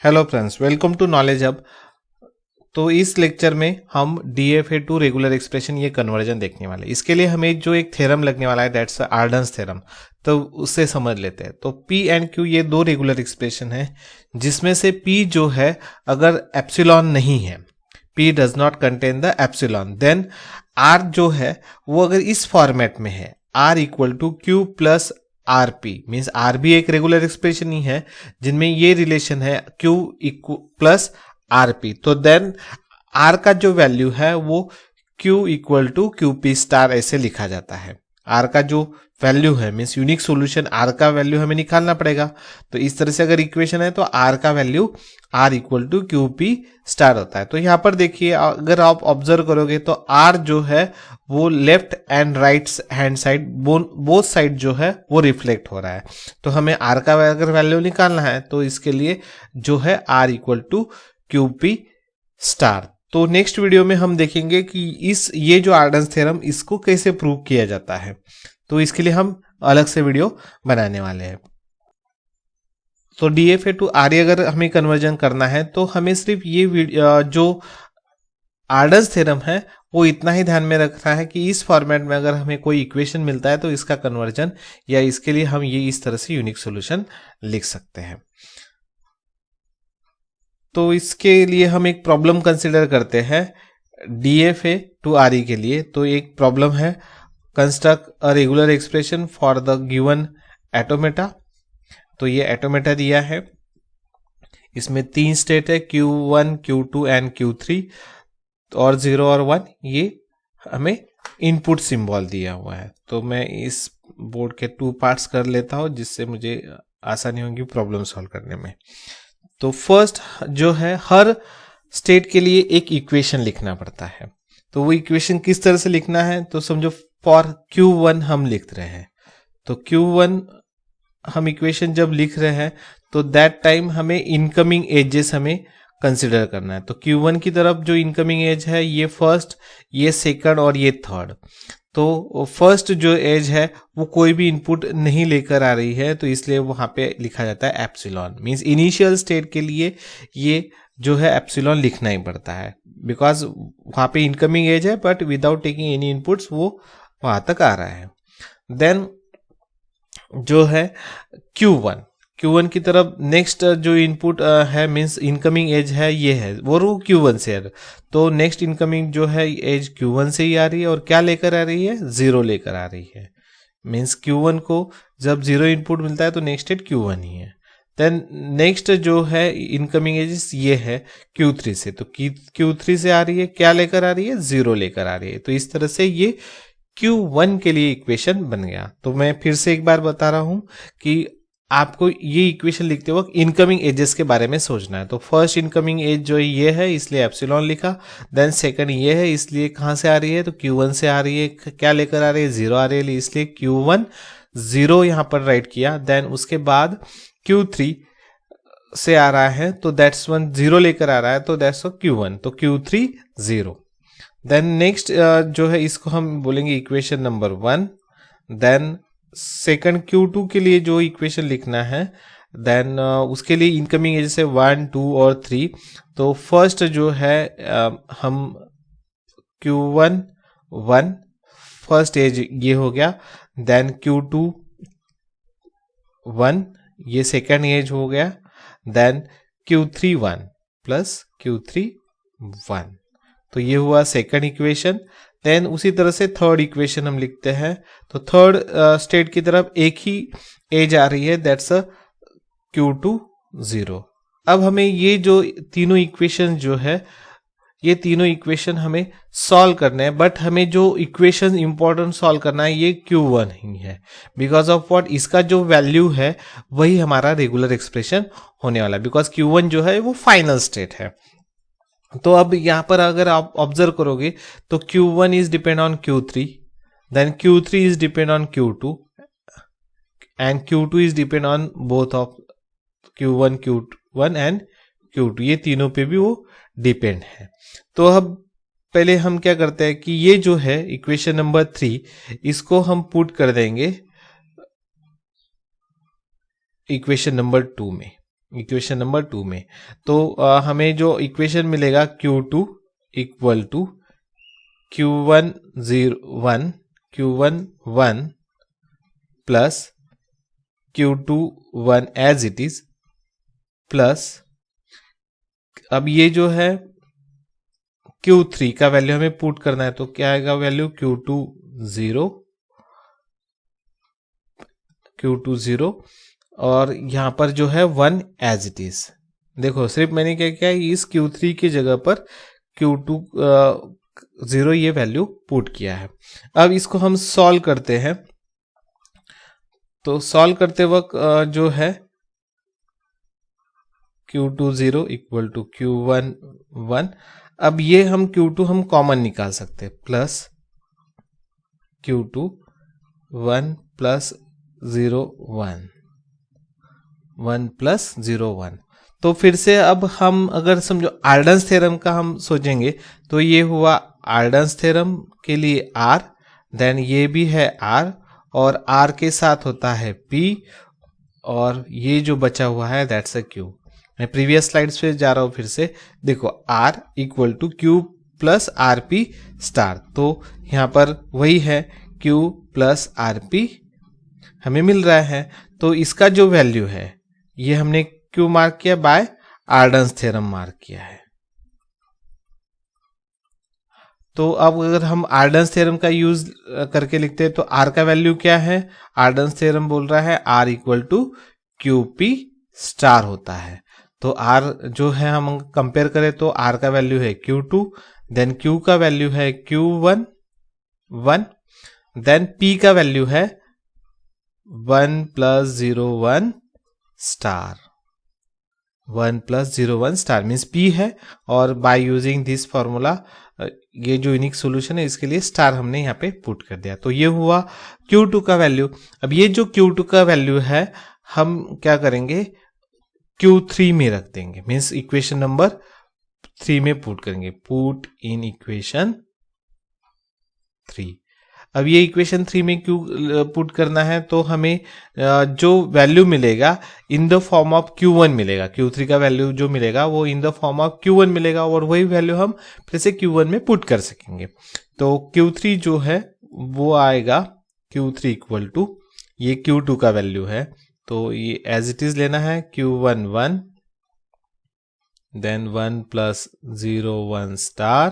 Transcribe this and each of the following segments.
Hello friends, welcome to knowledge hub. तो इस lecture में हम DFA टू रेगुलर एक्सप्रेशन ये कन्वर्जन देखने वाले। इसके लिए हमें जो एक थ्योरम लगने वाला है दैट्स आर्डन्स थ्योरम, तो उससे समझ लेते हैं। तो P एंड Q ये दो रेगुलर एक्सप्रेशन है जिसमें से P जो है अगर एप्सिलॉन नहीं है, P does not contain the epsilon, then R जो है वो अगर इस फॉर्मेट में है R equal to Q plus R P means R भी एक रेगुलर एक्सप्रेशन ही है जिनमें ये रिलेशन है Q प्लस आर पी। तो देन आर का जो वैल्यू है वो Q equal to Q P star ऐसे लिखा जाता है। आर का जो वैल्यू है मीन्स यूनिक सॉल्यूशन आर का वैल्यू हमें निकालना पड़ेगा। तो इस तरह से अगर इक्वेशन है तो आर का value R equal to Q P star होता है। तो यहां पर देखिए, अगर आप ऑब्जर्व करोगे तो आर जो है वो left and right hand side both side जो है वो रिफ्लेक्ट हो रहा है। तो हमें आर का अगर वैल्यू निकालना है तो इसके लिए जो है R equal to Q P star. तो नेक्स्ट वीडियो में हम देखेंगे कि ये जो आर्डन्स थ्योरम इसको कैसे प्रूव किया जाता है। तो इसके लिए हम अलग से वीडियो बनाने वाले हैं। तो DFA टू RE अगर हमें कन्वर्जन करना है तो हमें सिर्फ ये जो आर्डन्स थ्योरम है वो इतना ही ध्यान में रखना है कि इस फॉर्मेट में अगर हमें कोई इक्वेशन मिलता है तो इसका कन्वर्जन या इसके लिए हम ये इस तरह से यूनिक सॉल्यूशन लिख सकते हैं। तो इसके लिए हम एक प्रॉब्लम कंसिडर करते हैं DFA टू RE के लिए। तो एक प्रॉब्लम है, construct a regular expression for the given automata. तो ये एटोमेटा दिया है, इसमें 3 स्टेट है Q1, Q2 एंड Q3 और 0 और 1। ये हमें इनपुट सिंबल दिया हुआ है। तो मैं इस बोर्ड के 2 पार्ट्स कर लेता हूं जिससे मुझे आसानी होगी प्रॉब्लम सॉल्व करने में। तो फर्स्ट जो है, हर स्टेट के लिए एक इक्वेशन लिखना पड़ता है। तो वो इक्वेशन किस तरह से लिखना है, तो समझो फॉर Q1 हम लिख रहे हैं। तो Q1 हम इक्वेशन जब लिख रहे हैं तो दैट टाइम हमें इनकमिंग एजेस हमें कंसिडर करना है। तो Q1 की तरफ जो इनकमिंग एज है ये फर्स्ट, ये सेकंड और ये थर्ड। तो फर्स्ट जो एज है वो कोई भी इनपुट नहीं लेकर आ रही है, तो इसलिए वहां पे लिखा जाता है एप्सिलॉन। मींस इनिशियल स्टेट के लिए ये जो है एप्सिलॉन लिखना ही पड़ता है, बिकॉज वहां पे इनकमिंग एज है but without taking any inputs वो वहां तक आ रहा है। देन जो है Q1 की तरफ नेक्स्ट जो इनपुट है मींस इनकमिंग एज है ये है वो Q1 से है। तो नेक्स्ट इनकमिंग जो है एज Q1 से ही आ रही है और क्या लेकर आ रही है, 0 लेकर आ रही है। मींस Q1 को जब 0 इनपुट मिलता है तो नेक्स्ट स्टेट Q1 ही है। देन नेक्स्ट जो है इनकमिंग एज ये है Q3 से। तो Q3 से आ रही है, क्या लेकर आ रही है, 0 लेकर आ रही है। तो इस तरह से ये Q1 के लिए इक्वेशन बन गया। तो मैं फिर से एक बार बता रहा हूं कि आपको ये इक्वेशन लिखते वक्त इनकमिंग एजेस के बारे में सोचना है। तो फर्स्ट इनकमिंग एज जो ये है इसलिए एप्सिलॉन लिखा। देन सेकंड ये है इसलिए कहां से आ रही है, तो Q1 से आ रही है, क्या लेकर आ रही है, 0 आ रही है, इसलिए Q1 0 यहां पर राइट किया। देन उसके बाद Q3 से आ रहा है तो दैट्स 1 0 लेकर आ रहा है तो दैट्स Q1, तो Q3 0। देन नेक्स्ट जो है इसको हम बोलेंगे equation number 1। Then second Q2 के लिए जो इक्वेशन लिखना है, देन उसके लिए इनकमिंग एज से 1, 2 और 3। तो फर्स्ट जो है हम Q1 1 फर्स्ट एज ये हो गया। देन Q2 1 ये सेकंड एज हो गया। देन Q3 1 प्लस Q3 1, तो ये हुआ सेकंड इक्वेशन। देन उसी तरह से थर्ड इक्वेशन हम लिखते हैं। तो थर्ड स्टेट की तरफ एक ही एज आ रही है, दैट्स Q2 0। अब हमें ये जो तीनों इक्वेशन जो है ये तीनों इक्वेशन हमें सॉल्व करने हैं, बट हमें जो इक्वेशन इंपॉर्टेंट सॉल्व करना है ये Q1 ही है। बिकॉज ऑफ व्हाट, इसका जो वैल्यू है वही हमारा रेगुलर एक्सप्रेशन होने वाला है, बिकॉज Q1 जो है वो फाइनल स्टेट है। तो अब यहां पर अगर आप ऑब्जर्व करोगे तो Q1 is depend on Q3, then Q3 is depend on Q2 and Q2 is depend on both of Q1 Q1 and Q2, ये तीनों पे भी वो डिपेंड है। तो अब पहले हम क्या करते हैं कि ये जो है इक्वेशन नंबर 3 इसको हम पुट कर देंगे इक्वेशन नंबर 2 में। इक्वेशन नंबर 2 में। तो हमें जो इक्वेशन मिलेगा Q2 equal to Q1 1 plus Q2 1 as it is plus, अब ये जो है Q3 का वैल्यू हमें पुट करना है, तो क्या आएगा वैल्यू Q2 0 और यहां पर जो है 1 एज इट इज। देखो सिर्फ मैंने क्या किया, इस Q3 की जगह पर Q2 0 ये वैल्यू पुट किया है। अब इसको हम सॉल्व करते हैं, तो सॉल्व करते वक्त जो है Q2 0 इक्वल टू Q1 1, अब ये हम Q2 हम कॉमन निकाल सकते हैं, प्लस Q2 1 प्लस 0 1 प्लस 0 1। तो फिर से अब हम अगर समझो आर्डन्स थ्योरम का हम सोचेंगे, तो ये हुआ आर्डन्स थ्योरम के लिए R, देन ये भी है R और R के साथ होता है P, और ये जो बचा हुआ है दैट्स अ Q। मैं प्रीवियस स्लाइड्स पे जा रहा हूं फिर से, देखो R equal to Q plus RP star, तो यहाँ पर वही है Q प्लस RP हमें मिल रहा है। तो इसका जो वैल्यू है ये हमने क्यों मार्क किया, बाय आर्डन्स थ्योरम मार्क किया है। तो अब अगर हम आर्डन्स थ्योरम का यूज करके लिखते हैं, तो R का वैल्यू क्या है, आर्डन्स थ्योरम बोल रहा है R equal to QP star होता है। तो R जो है हम कंपेयर करें तो R का वैल्यू है Q2, देन Q का वैल्यू है Q1 1, देन P का वैल्यू है 1 plus 0 1 star, 1 plus 0 1 star means P है, और बाय यूजिंग दिस फॉर्मूला ये जो यूनिक सॉल्यूशन है इसके लिए स्टार हमने यहाँ पे पुट कर दिया। तो ये हुआ Q2 का वैल्यू। अब ये जो Q2 का वैल्यू है हम क्या करेंगे, Q3 में रख देंगे, मीन्स इक्वेशन नंबर 3 में पुट करेंगे, पुट इन इक्वेशन 3। अब ये इक्वेशन 3 में क्यों पुट करना है, तो हमें जो वैल्यू मिलेगा in the form of Q1 मिलेगा, Q3 का वैल्यू जो मिलेगा वो in the form of Q1 मिलेगा, और वही वैल्यू हम फिर से Q1 में पुट कर सकेंगे। तो Q3 जो है वो आएगा Q3 इक्वल टू, ये Q2 का वैल्यू है तो ये एज इट इज लेना है, Q1 1 then 1 plus 0 1 star,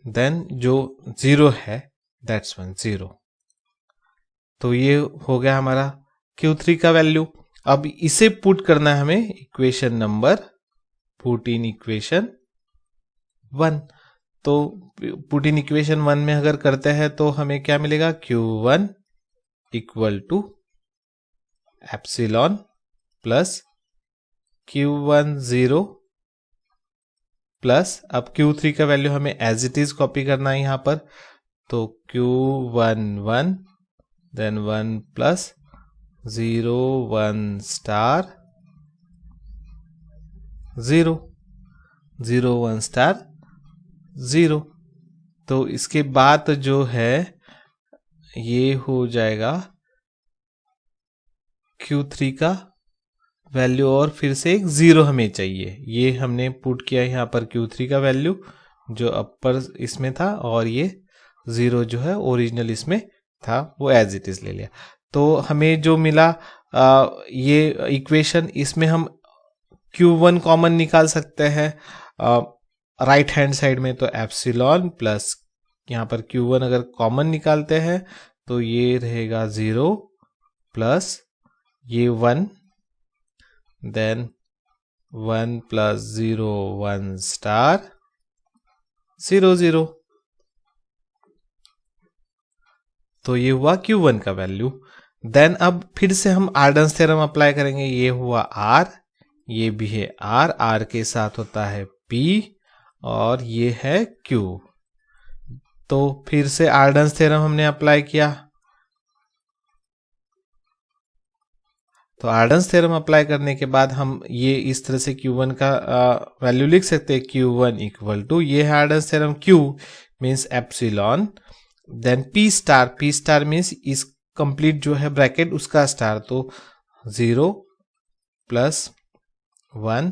then जो 0 है दैट्स 1 0। तो ये हो गया हमारा Q3 का वैल्यू। अब इसे पुट करना है हमें equation number, put in equation 1। तो पुट इन इक्वेशन 1 में अगर करते हैं तो हमें क्या मिलेगा, Q1 equal to epsilon plus Q1 0 plus, अब Q3 का वैल्यू हमें एज इट इज कॉपी करना है यहाँ पर, तो Q1 1 then 1 plus 0 1 star 0 0 1 star 0। तो इसके बाद जो है ये हो जाएगा Q3 का वैल्यू, और फिर से एक 0 हमें चाहिए, ये हमने पुट किया यहाँ पर Q3 का वैल्यू जो अपर इसमें था, और ये 0 जो है ओरिजिनल इसमें था वो एज इट इज ले लिया। तो हमें जो मिला ये इक्वेशन, इसमें हम Q1 कॉमन निकाल सकते हैं राइट हैंड साइड में, तो एप्सिलॉन प्लस यहाँ पर Q1 अगर कॉमन निकालते हैं तो ये रहेगा 0 प्लस ये 1 देन 1 प्लस 0 1 स्टार 0 0। तो ये हुआ Q1 का वैल्यू। देन अब फिर से हम आर्डन्स थ्योरम अप्लाई करेंगे, ये हुआ R, ये भी है R, R के साथ होता है P और ये है Q। तो फिर से आर्डन्स थ्योरम हमने अप्लाई किया, तो आर्डन्स थ्योरम अप्लाई करने के बाद हम ये इस तरह से Q1 का वैल्यू लिख सकते हैं, Q1 इक्वल टू, ये है Arden's theorem, Q means epsilon then P star means इस कंप्लीट जो है ब्रैकेट उसका स्टार, तो 0 plus 1,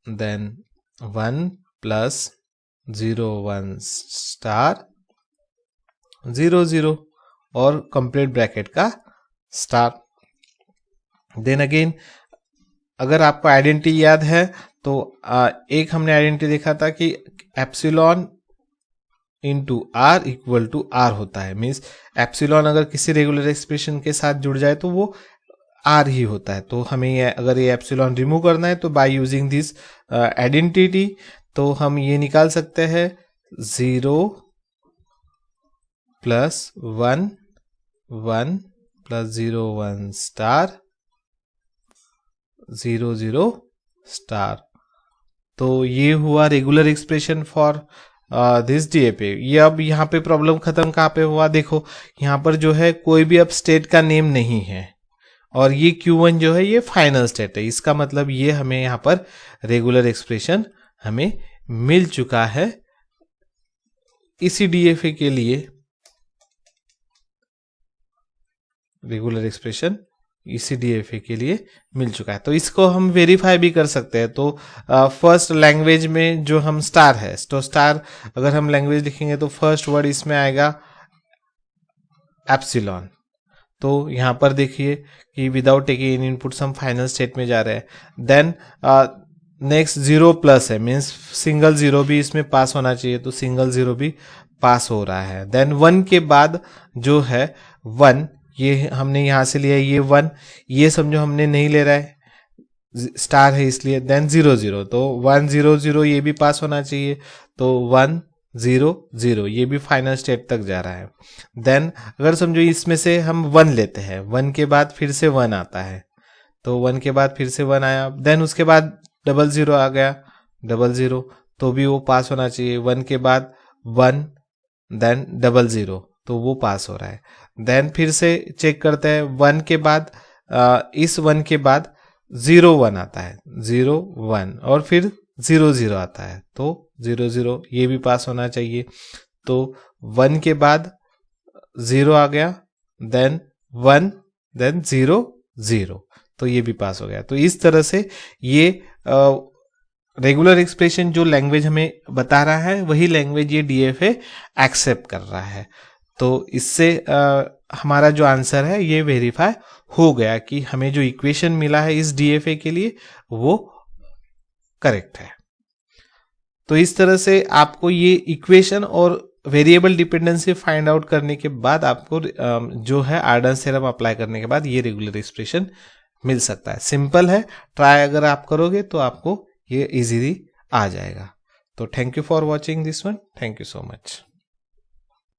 then 1 plus 0 1 star 0 0 और कंप्लीट ब्रैकेट का स्टार। देन अगेन अगर आपको आइडेंटिटी याद है तो एक हमने आइडेंटिटी देखा था कि epsilon into R equal to R होता है। मीन्स एप्सिलॉन अगर किसी रेगुलर एक्सप्रेशन के साथ जुड़ जाए तो वो आर ही होता है। तो हमें अगर ये एप्सिलॉन रिमूव करना है तो बाय यूजिंग दिस आइडेंटिटी तो हम ये निकाल सकते हैं 0 प्लस 1 1 प्लस 0 1 स्टार 0 0 स्टार। तो ये हुआ regular expression for this DFA. ये अब यहाँ पे प्रॉब्लम खत्म कहाँ पे हुआ, देखो यहाँ पर जो है कोई भी अब स्टेट का नेम नहीं है और ये Q1 जो है ये फाइनल स्टेट है। इसका मतलब ये हमें यहाँ पर रेगुलर एक्सप्रेशन हमें मिल चुका है इसी डीएफए के लिए। रेगुलर एक्सप्रेशन इसी डीएफए के लिए मिल चुका है। तो इसको हम वेरीफाई भी कर सकते हैं। तो फर्स्ट लैंग्वेज में जो हम स्टार है तो स्टार अगर हम लैंग्वेज लिखेंगे तो फर्स्ट वर्ड इसमें आएगा एप्सिलॉन। तो यहाँ पर देखिए कि विदाउट टेकिंग इन इनपुट्स हम फाइनल स्टेट में जा रहे हैं। देन नेक्स्ट 0 प्लस है, मीन्स सिंगल 0 भी इसमें पास होना चाहिए तो सिंगल 0 भी पास हो रहा है। देन 1 के बाद जो है 1 ये हमने यहां से लिया, ये 1 ये समझो हमने नहीं ले रहा है, स्टार है इसलिए। देन 0 0 तो 1 0 0 ये भी पास होना चाहिए तो 1 0 0 ये भी फाइनल स्टेट तक जा रहा है। देन अगर समझो इसमें से हम 1 लेते हैं, 1 के बाद फिर से 1 आता है तो 1 के बाद फिर से 1 आया। देन उसके बाद 0 0 आ गया 0 0 तो भी वो पास होना चाहिए। 1 के बाद 1 देन 0 0 तो वो पास हो रहा है। देन फिर से चेक करते हैं 1 के बाद इस 1 के बाद 0 1 आता है 0 1 और फिर 0 0 आता है तो 0 0 ये भी पास होना चाहिए। तो 1 के बाद 0 आ गया देन 1 देन 0 0 तो ये भी पास हो गया। तो इस तरह से ये रेगुलर एक्सप्रेशन जो लैंग्वेज हमें बता रहा है वही लैंग्वेज ये डीएफए एक्सेप्ट कर रहा है। तो इससे हमारा जो आंसर है ये वेरीफाई हो गया कि हमें जो इक्वेशन मिला है इस डीएफए के लिए वो करेक्ट है। तो इस तरह से आपको ये इक्वेशन और वेरिएबल डिपेंडेंसी फाइंड आउट करने के बाद आपको जो है आर्डर्स थ्योरम अप्लाई करने के बाद ये रेगुलर एक्सप्रेशन मिल सकता है। सिंपल है, ट्राई अगर आप करोगे तो आपको ये इजीली आ जाएगा। तो thank you for watching this one, thank you so much.